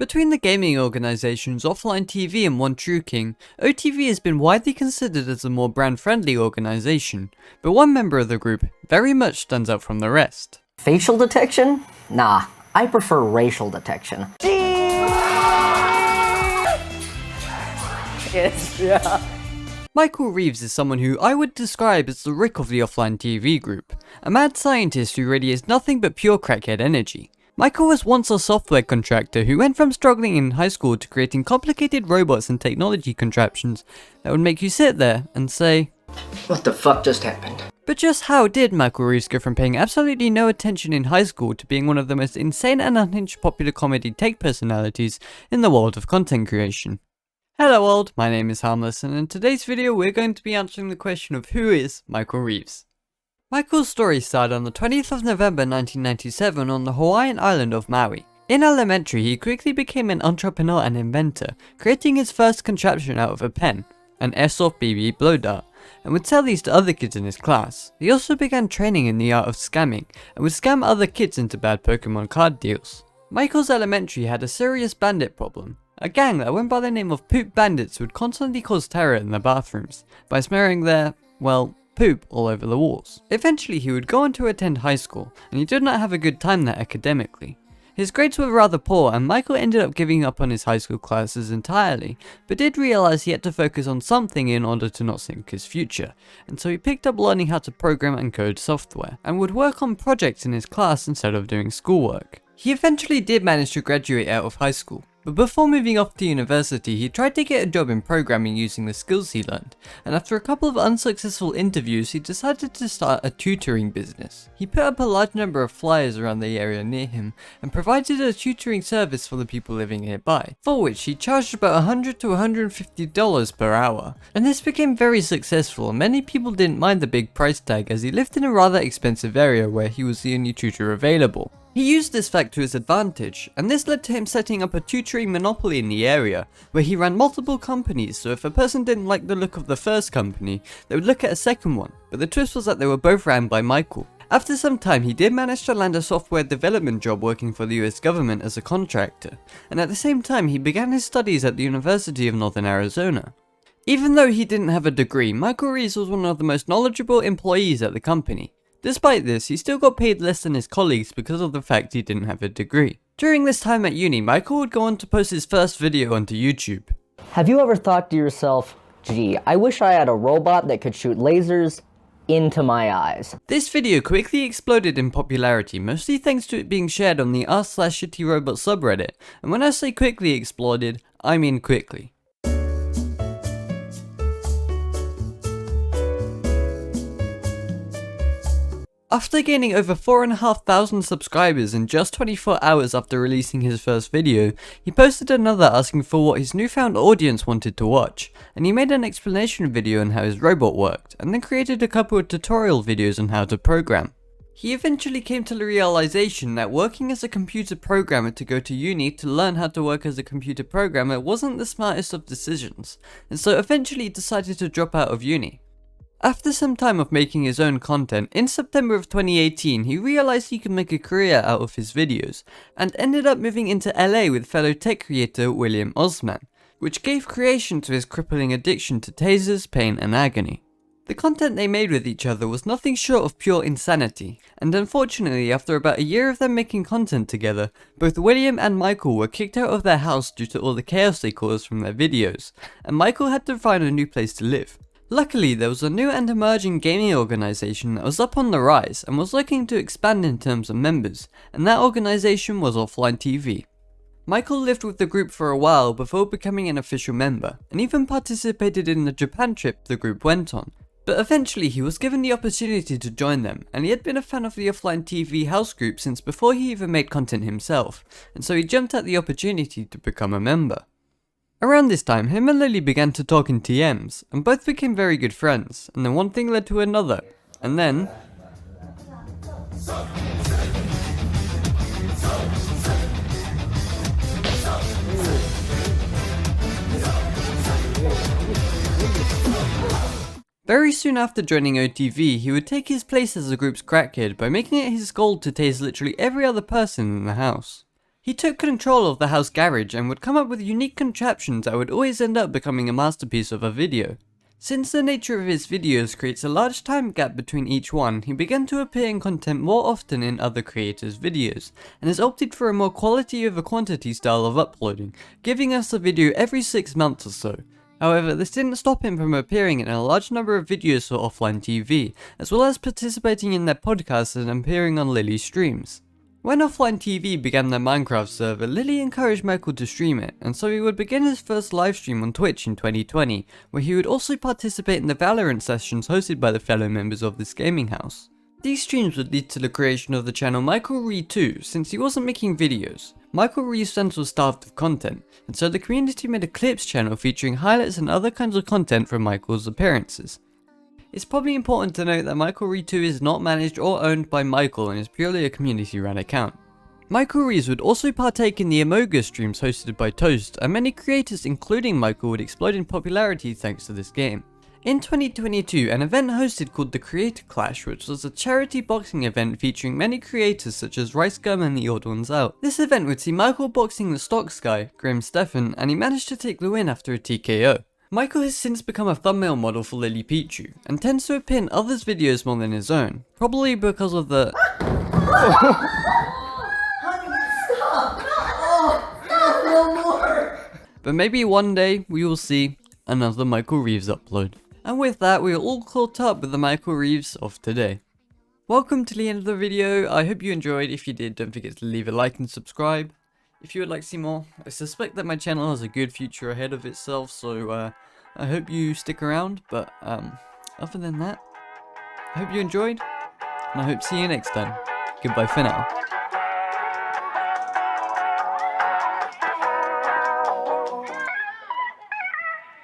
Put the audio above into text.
Between the gaming organisations Offline TV and One True King, OTV has been widely considered as a more brand-friendly organisation, but one member of the group very much stands out from the rest. Facial detection? Nah, I prefer racial detection. Micheal Reeves is someone who I would describe as the Rick of the Offline TV group, a mad scientist who radiates nothing but pure crackhead energy. Micheal was once a software contractor who went from struggling in high school to creating complicated robots and technology contraptions that would make you sit there and say, "What the fuck just happened?" But just how did Micheal Reeves go from paying absolutely no attention in high school to being one of the most insane and unhinged popular comedy tech personalities in the world of content creation? Hello world, my name is Harmless, and in today's video we're going to be answering the question of who is Micheal Reeves. Micheal's story started on the 20th of November 1997 on the Hawaiian island of Maui. In elementary, he quickly became an entrepreneur and inventor, creating his first contraption out of a pen, an airsoft BB blow dart, and would sell these to other kids in his class. He also began training in the art of scamming, and would scam other kids into bad Pokemon card deals. Micheal's elementary had a serious bandit problem. A gang that went by the name of Poop Bandits would constantly cause terror in the bathrooms, by smearing their, well, poop all over the walls. Eventually he would go on to attend high school, and he did not have a good time there academically. His grades were rather poor, and Micheal ended up giving up on his high school classes entirely, but did realise he had to focus on something in order to not sink his future, and so he picked up learning how to program and code software, and would work on projects in his class instead of doing schoolwork. He eventually did manage to graduate out of high school, but before moving off to university he tried to get a job in programming using the skills he learned, and after a couple of unsuccessful interviews he decided to start a tutoring business. He put up a large number of flyers around the area near him and provided a tutoring service for the people living nearby, for which he charged about $100 to $150 per hour. And this became very successful, and many people didn't mind the big price tag as he lived in a rather expensive area where he was the only tutor available. He used this fact to his advantage, and this led to him setting up a tutoring monopoly in the area, where he ran multiple companies, so if a person didn't like the look of the first company, they would look at a second one, but the twist was that they were both ran by Micheal. After some time he did manage to land a software development job working for the US government as a contractor, and at the same time he began his studies at the University of Northern Arizona. Even though he didn't have a degree, Micheal Reeves was one of the most knowledgeable employees at the company. Despite this, he still got paid less than his colleagues because of the fact he didn't have a degree. During this time at uni, Micheal would go on to post his first video onto YouTube. Have you ever thought to yourself, gee, I wish I had a robot that could shoot lasers into my eyes? This video quickly exploded in popularity, mostly thanks to it being shared on the r/shitty-robot subreddit, and when I say quickly exploded, I mean quickly. After gaining over 4,500 subscribers in just 24 hours after releasing his first video, he posted another asking for what his newfound audience wanted to watch, and he made an explanation video on how his robot worked, and then created a couple of tutorial videos on how to program. He eventually came to the realization that working as a computer programmer to go to uni to learn how to work as a computer programmer wasn't the smartest of decisions, and so eventually he decided to drop out of uni. After some time of making his own content, in September of 2018 he realized he could make a career out of his videos, and ended up moving into LA with fellow tech creator William Osman, which gave creation to his crippling addiction to tasers, pain and agony. The content they made with each other was nothing short of pure insanity, and unfortunately after about a year of them making content together, both William and Micheal were kicked out of their house due to all the chaos they caused from their videos, and Micheal had to find a new place to live. Luckily, there was a new and emerging gaming organisation that was up on the rise and was looking to expand in terms of members, and that organisation was Offline TV. Micheal lived with the group for a while before becoming an official member, and even participated in the Japan trip the group went on, but eventually he was given the opportunity to join them, and he had been a fan of the Offline TV house group since before he even made content himself, and so he jumped at the opportunity to become a member. Around this time, him and Lily began to talk in TMs, and both became very good friends, and then one thing led to another, and then... Very soon after joining OTV, he would take his place as the group's crackhead by making it his goal to tase literally every other person in the house. He took control of the house garage and would come up with unique contraptions that would always end up becoming a masterpiece of a video. Since the nature of his videos creates a large time gap between each one, he began to appear in content more often in other creators' videos, and has opted for a more quality over quantity style of uploading, giving us a video every 6 months or so. However, this didn't stop him from appearing in a large number of videos for offline TV, as well as participating in their podcasts and appearing on Lily's streams. When Offline TV began their Minecraft server, Lily encouraged Micheal to stream it, and so he would begin his first livestream on Twitch in 2020, where he would also participate in the Valorant sessions hosted by the fellow members of this gaming house. These streams would lead to the creation of the channel Micheal Reeves 2, since he wasn't making videos. Micheal Reeves' channel was starved of content, and so the community made a clips channel featuring highlights and other kinds of content from Micheal's appearances. It's probably important to note that Micheal Reeves 2 is not managed or owned by Micheal and is purely a community run account. Micheal Reeves would also partake in the Amoga streams hosted by Toast, and many creators including Micheal would explode in popularity thanks to this game. In 2022, an event hosted called the Creator Clash, which was a charity boxing event featuring many creators such as Rice Gum and the Odd Ones Out. This event would see Micheal boxing the Stocks guy, Grim Stefan, and he managed to take the win after a TKO. Micheal has since become a thumbnail model for Lily Pichu, and tends to appear in others' videos more than his own, probably because of the But maybe one day we will see another Micheal Reeves upload. And with that, we are all caught up with the Micheal Reeves of today. Welcome to the end of the video. I hope you enjoyed. If you did, don't forget to leave a like and subscribe. If you would like to see more, I suspect that my channel has a good future ahead of itself, so I hope you stick around, but other than that, I hope you enjoyed, and I hope to see you next time. Goodbye for now.